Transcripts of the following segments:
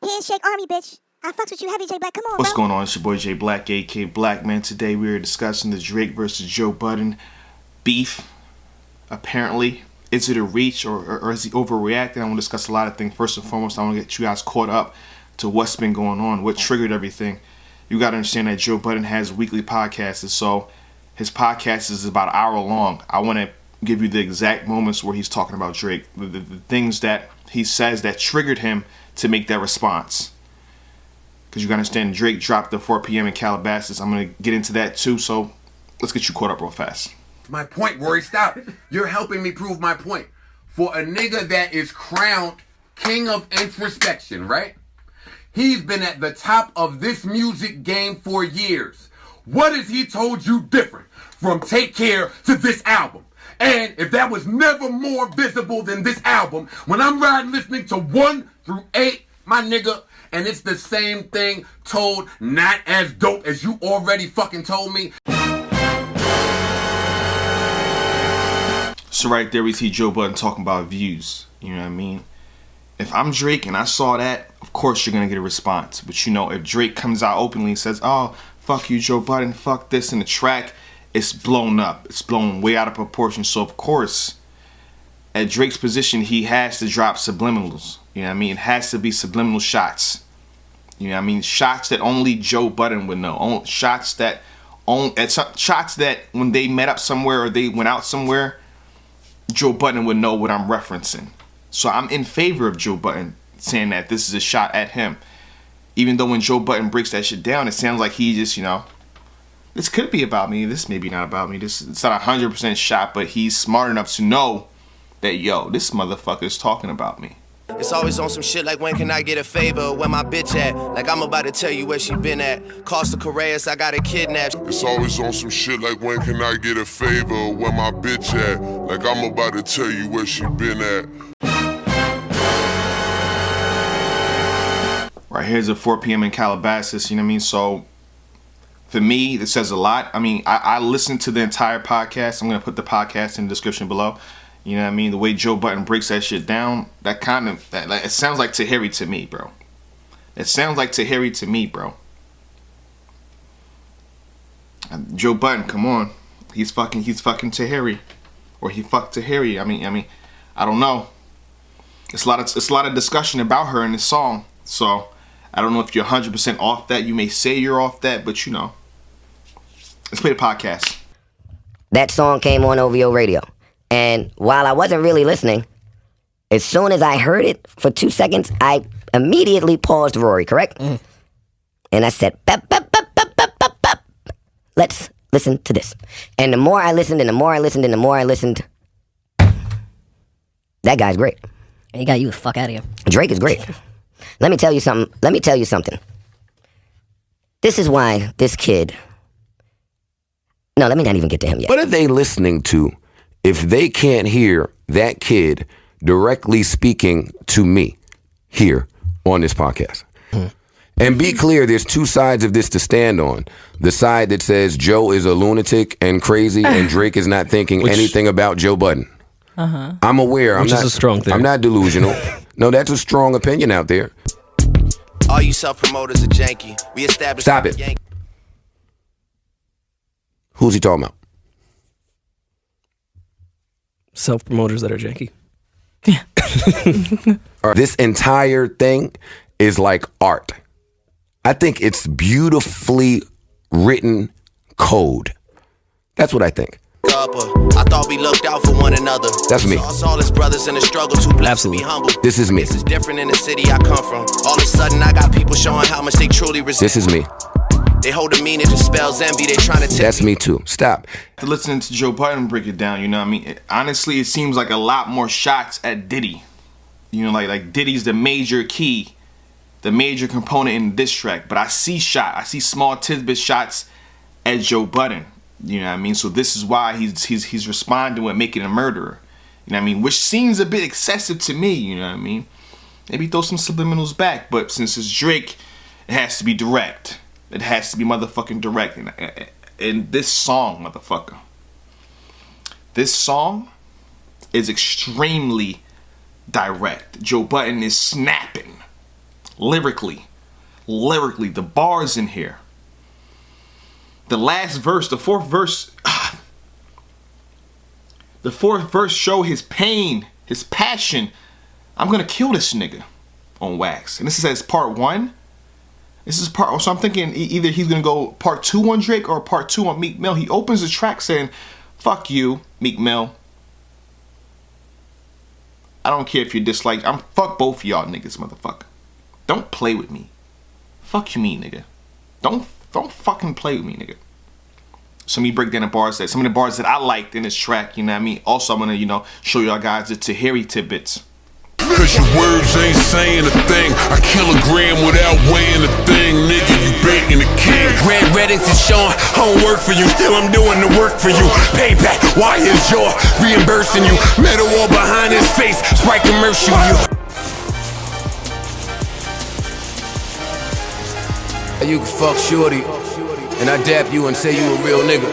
Handshake Army, bitch. I fucks with you heavy, J Black. Come on, What's bro. going on? It's your boy J Black, aka Black Man. Today we are discussing the Drake versus Joe Budden beef. Apparently, is it a reach or is he overreacting? I want to discuss a lot of things. First and foremost, I want to get you guys caught up to what's been going on, what triggered everything. You got to understand that Joe Budden has weekly podcasts, so his podcast is about an hour long. I want to give you the exact moments where he's talking about Drake, the things that he says that triggered him to make that response. Because you got to understand, Drake dropped the 4 p.m. in Calabasas. I'm going to get into that too, so let's get you caught up real fast. My point, Rory, stop. You're helping me prove my point. For a nigga that is crowned king of introspection, right? He's been at the top of this music game for years. What has he told you different from Take Care to this album? And if that was never more visible than this album, when I'm riding listening to 1 through 8, my nigga, and it's the same thing told not as dope as you already fucking told me. So right there we see Joe Budden talking about views. You know what I mean? If I'm Drake and I saw that, of course you're going to get a response. But you know, if Drake comes out openly and says, oh, fuck you, Joe Budden, fuck this, in the track, it's blown up. It's blown way out of proportion. So of course, at Drake's position, he has to drop subliminals. You know what I mean? It has to be subliminal shots. You know what I mean? Shots that only Joe Budden would know. Shots that when they met up somewhere or they went out somewhere, Joe Budden would know what I'm referencing. So I'm in favor of Joe Budden saying that this is a shot at him. Even though when Joe Budden breaks that shit down, it sounds like he just, you know, this could be about me. This may be not about me. It's not 100% shot, but he's smart enough to know that, yo, this motherfucker's talking about me. It's always on some shit like, when can I get a favor? Where my bitch at? Like, I'm about to tell you where she been at. Costa Correas, I got her kidnapped. It's always on some shit like, when can I get a favor? Where my bitch at? Like, I'm about to tell you where she been at. Right, here's a 4 p.m. in Calabasas, you know what I mean? So, for me, this says a lot. I mean, I listened to the entire podcast. I'm going to put the podcast in the description below. You know what I mean? The way Joe Budden breaks that shit down, it sounds like Tahiri to me, bro. It sounds like Tahiri to me, bro. Joe Budden, come on. He's fucking Tahiri. Or he fucked Tahiri. I mean, I don't know. It's a lot of discussion about her in this song. So, I don't know if you're 100% off that. You may say you're off that, but you know. Let's play the podcast. That song came on OVO radio. And while I wasn't really listening, as soon as I heard it for 2 seconds, I immediately paused Rory, correct? And I said, bep, bep, bep, bep, bep, bep, bep. Let's listen to this. And the more I listened and the more I listened and the more I listened, that guy's great. And he got you the fuck out of here. Drake is great. Let me tell you something. This is why this kid... No, let me not even get to him yet. What are they listening to if they can't hear that kid directly speaking to me here on this podcast? And be clear, there's two sides of this to stand on. The side that says Joe is a lunatic and crazy and Drake is not thinking anything about Joe Budden. I'm aware. Which is a strong theory. I'm not delusional. No, that's a strong opinion out there. All you self-promoters are janky. We established... Stop it. Who's he talking about? Self-promoters that are janky. This entire thing is like art. I think it's beautifully written code. That's what I think. I thought we looked out for one another. That's me. All his brothers in the struggle, too blessed to be humble. This is me. This is different in the city I come from. All of a sudden, I got people showing how much they truly resent. This is me. They hold a meaning to spells envy. They trying to tip. That's me too. Stop. Listening to Joe Budden break it down, you know what I mean? Honestly, it seems like a lot more shots at Diddy. You know, like Diddy's the major key, the major component in this track. But I see small tidbit shots at Joe Budden. You know what I mean? So this is why he's responding with making a murderer. You know what I mean? Which seems a bit excessive to me, you know what I mean? Maybe throw some subliminals back, but since it's Drake, it has to be direct. It has to be motherfucking direct. And this song, motherfucker. This song is extremely direct. Joe Budden is snapping. Lyrically, the bars in here. The last verse, the fourth verse, show his pain, his passion. I'm gonna kill this nigga on wax. And this is as part 1. This is part, so I'm thinking either he's gonna go part 2 on Drake or part 2 on Meek Mill. He opens the track saying, fuck you, Meek Mill. I don't care if you dislike, fuck both of y'all niggas, motherfucker. Don't play with me. Fuck you mean, nigga. Don't fucking play with me, nigga. So me break down the bars some of the bars that I liked in this track, you know what I mean? Also, I'm gonna, show y'all guys the Tahiri tidbits. Cause your words ain't saying a thing. I kill a gram without weighing a thing. Nigga, you breaking the king. Red Reddington showing I don't work for you. Still I'm doing the work for you. Payback, why is your reimbursing you? Metal wall behind his face, Sprite commercial you. You can fuck shorty, and I dap you and say you a real nigga.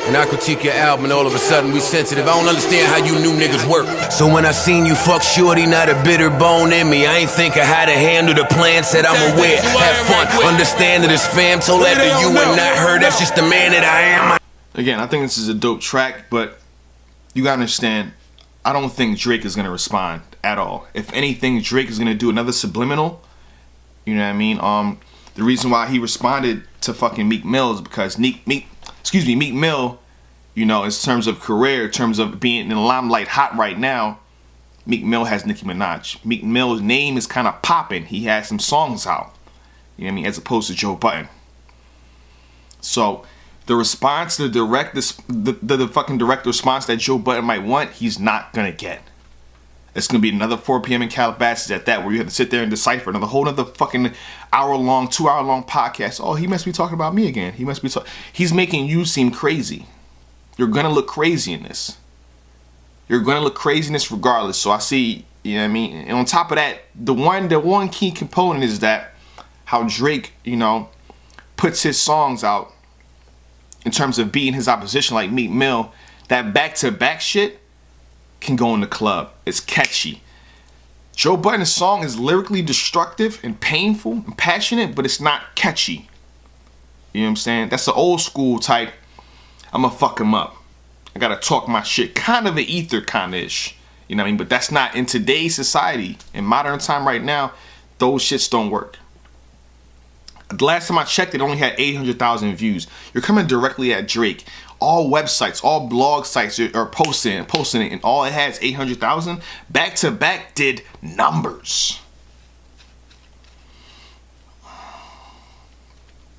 And I critique your album and all of a sudden we sensitive. I don't understand how you new niggas work. So when I seen you fuck shorty, not a bitter bone in me. I ain't think of how to handle the plan, said I'm aware. Have fun, understand that it's fam. Told that to you and not her, that's just the man that I am. Again, I think this is a dope track, but you gotta understand, I don't think Drake is gonna respond at all. If anything, Drake is gonna do another subliminal. You know what I mean? The reason why he responded to fucking Meek Mill is because Meek Mill, in terms of career, in terms of being in the limelight hot right now, Meek Mill has Nicki Minaj. Meek Mill's name is kind of popping. He has some songs out, you know what I mean, as opposed to Joe Budden. So the response, the fucking direct response that Joe Budden might want, he's not gonna get. It's gonna be another 4 p.m. in Calabasas at that, where you have to sit there and decipher another whole other fucking 2-hour-long podcast. Oh, he must be talking about me again. He's making you seem crazy. You're gonna look crazy in this. You're gonna look crazy in this regardless. So I see, you know what I mean? And on top of that, the one key component is that how Drake, puts his songs out in terms of beating his opposition like Meek Mill. That back-to-back shit can go in the club. It's catchy. Joe Budden's song is lyrically destructive and painful and passionate, but it's not catchy. You know what I'm saying? That's the old school type, I'ma fuck him up, I gotta talk my shit, kind of an ether kind of ish. You know what I mean? But that's not in today's society, in modern time right now. Those shits don't work. The last time I checked, it only had 800,000 views. You're coming directly at Drake. All websites, all blog sites are posting it, and all it has 800,000. Back to back did numbers.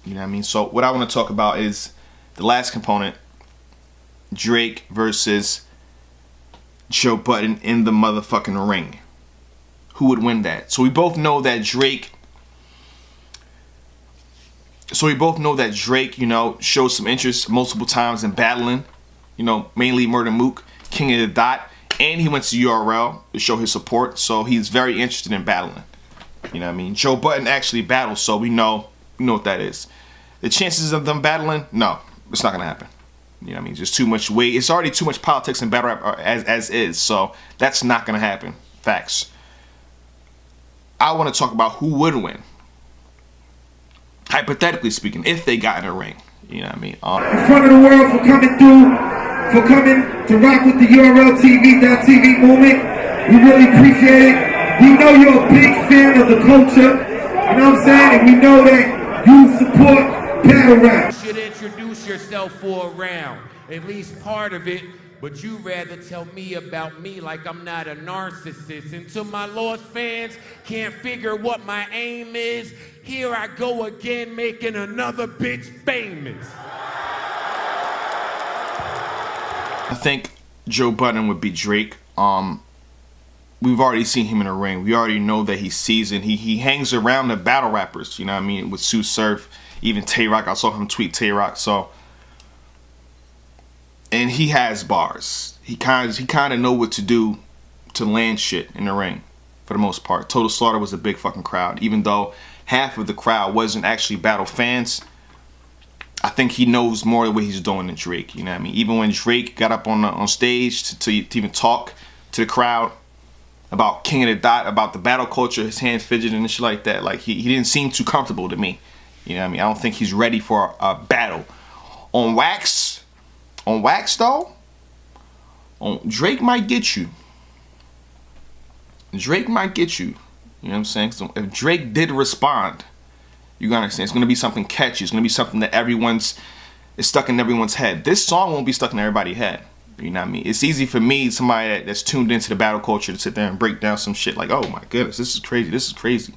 You know what I mean? So what I want to talk about is the last component: Drake versus Joe Budden in the motherfucking ring. Who would win that? So we both know that Drake. Showed some interest multiple times in battling, mainly Murder Mook, King of the Dot, and he went to URL to show his support, so he's very interested in battling. You know what I mean? Joe Budden actually battles, so we know what that is. The chances of them battling, no, it's not gonna happen. You know what I mean? Just too much weight. It's already too much politics in battle rap as is, so that's not gonna happen. Facts. I want to talk about who would win. Hypothetically speaking, if they got in a ring, you know what I mean? In front of the world for coming through, for coming to rock with the URL TV movement. We really appreciate it. We know you're a big fan of the culture, you know what I'm saying? And we know that you support battle rap. You should introduce yourself for a round, at least part of it, but you rather tell me about me like I'm not a narcissist. Until my lost fans can't figure what my aim is, here I go again making another bitch famous. I think Joe Budden would beat Drake. We've already seen him in a ring. We already know that he's seasoned. He hangs around the battle rappers, you know what I mean, with Sue Surf, even Tay-Rock. I saw him tweet Tay-Rock, so. And he has bars. He kind of know what to do to land shit in the ring, for the most part. Total Slaughter was a big fucking crowd, even though half of the crowd wasn't actually battle fans. I think he knows more of what he's doing than Drake. You know what I mean? Even when Drake got up on stage to even talk to the crowd, about King of the Dot, about the battle culture, his hands fidgeting and shit like that. Like he didn't seem too comfortable to me. You know what I mean? I don't think he's ready for a battle. On wax though, Drake might get you. Drake might get you. You know what I'm saying? So if Drake did respond, you gotta understand it's gonna be something catchy. It's gonna be something that is stuck in everyone's head. This song won't be stuck in everybody's head. You know what I mean? It's easy for me, somebody that's tuned into the battle culture, to sit there and break down some shit like, oh my goodness, this is crazy. This is crazy.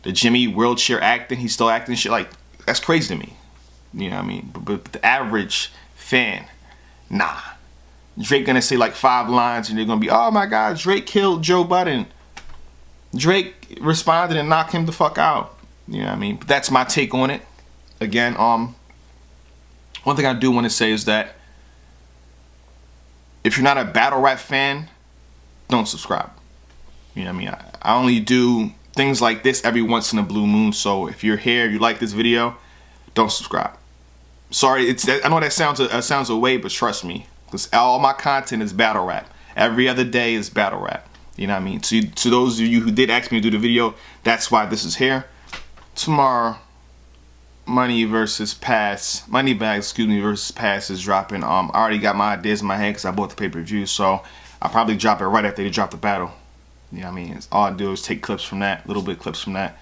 The Jimmy wheelchair acting, he's still acting shit like, that's crazy to me. You know what I mean? But the average fan, nah. Drake gonna say like 5 lines and they're gonna be, oh my God, Drake killed Joe Budden. Drake responded and knocked him the fuck out. You know what I mean? But that's my take on it. Again, one thing I do want to say is that if you're not a battle rap fan, don't subscribe. You know what I mean? I only do things like this every once in a blue moon. So if you're here, you like this video, don't subscribe. Sorry, I know that sounds away, but trust me, because all my content is battle rap. Every other day is battle rap. You know what I mean? To those of you who did ask me to do the video, that's why this is here. Tomorrow, Moneybag versus Pass is dropping. I already got my ideas in my head because I bought the pay-per-view, so I'll probably drop it right after they drop the battle. You know what I mean? All I do is take clips from that, little bit clips from that,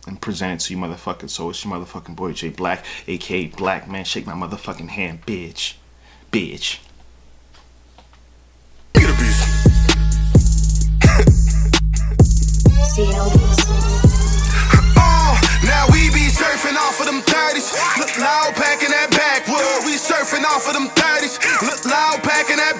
and present it to you motherfuckers. So it's your motherfucking boy J Black, aka Black Man. Shake my motherfucking hand, bitch. Bitch. Now we be surfing off of them 30s. Look loud, packing that backwood. We surfing off of them 30s.